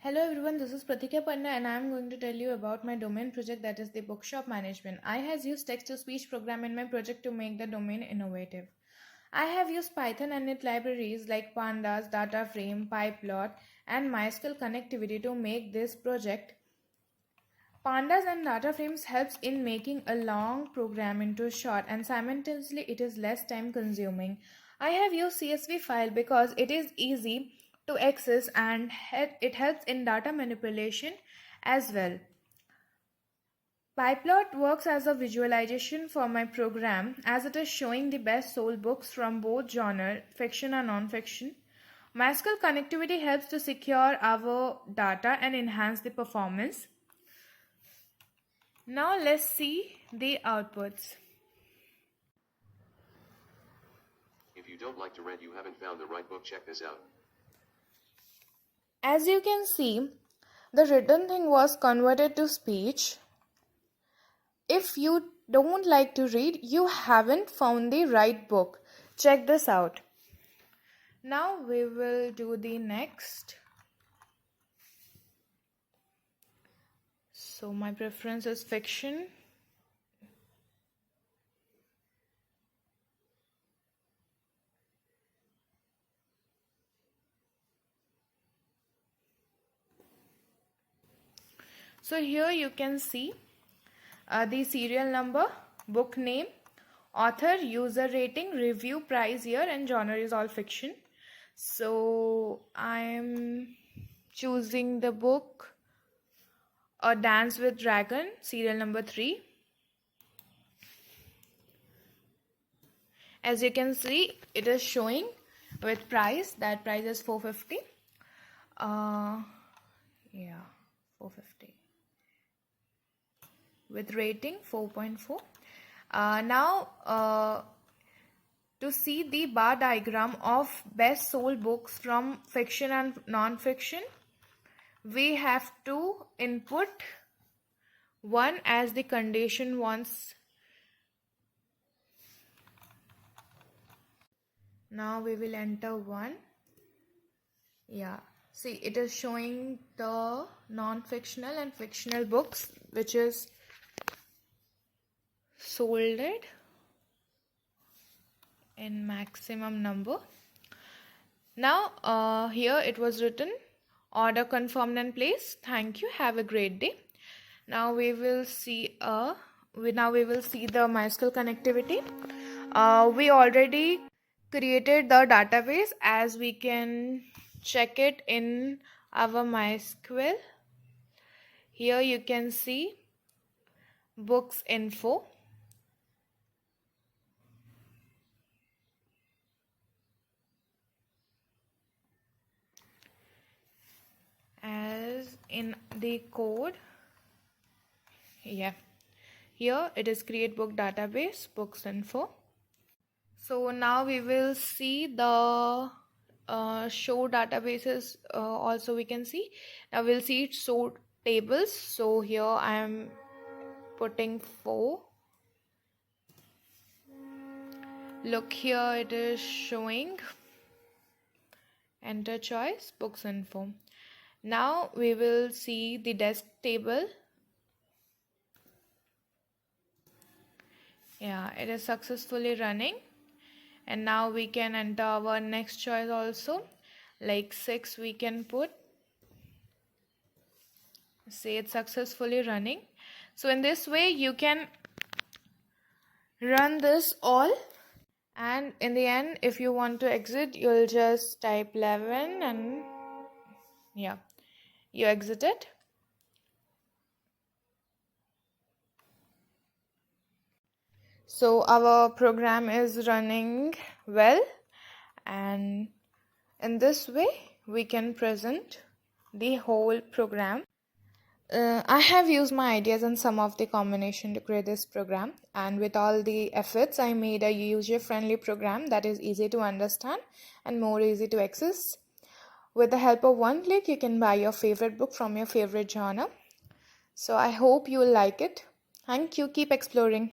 Hello everyone, this is Pratikhya and I am going to tell you about my domain project, that is the bookshop management. I have used text-to-speech program in my project to make the domain innovative. I have used Python and its libraries like Pandas, DataFrame, PyPlot and MySQL connectivity to make this project. Pandas and data frames helps in making a long program into short, and simultaneously it is less time consuming. I have used CSV file because it is easy to access and it helps in data manipulation as well. PyPlot works as a visualization for my program as it is showing the best sold books from both genre, fiction and non-fiction. MySQL connectivity helps to secure our data and enhance the performance. Now let's see the outputs. If you don't like to read, you haven't found the right book, check this out. As you can see, the written thing was converted to speech. If you don't like to read, you haven't found the right book. Check this out. Now we will do the next. So my preference is fiction. So here you can see the serial number, book name, author, user rating, review, price, year and genre is all fiction. So I am choosing the book A Dance with Dragon, serial number 3. As you can see, it is showing with price. That price is 450. 450. With rating 4.4. Now to see the bar diagram of best sold books from fiction and non-fiction, we have to input 1 as the condition once. Now we will enter 1. See, it is showing the non-fictional and fictional books which is sold in maximum number. Now here it was written order confirmed and placed. Thank you, have a great day. Now we will see the MySQL connectivity. We already created the database, as we can check it in our MySQL. Here you can see books info. As in the code, here it is create book database, books info. So now we will see the show databases. Also we can see, now we'll see show tables. So here I am putting 4. Look, here it is showing enter choice, books info. Now we will see the desk table. It is successfully running. And now we can enter our next choice also, like 6 we can put. Say it's successfully running. So in this way you can run this all, and in the end if you want to exit, you'll just type 11 and you exit it. So our program is running well, and in this way we can present the whole program. I have used my ideas and some of the combination to create this program, and with all the efforts I made a user-friendly program that is easy to understand and more easy to access. With the help of one click you can buy your favorite book from your favorite genre. So I hope you will like it. Thank you. Keep exploring.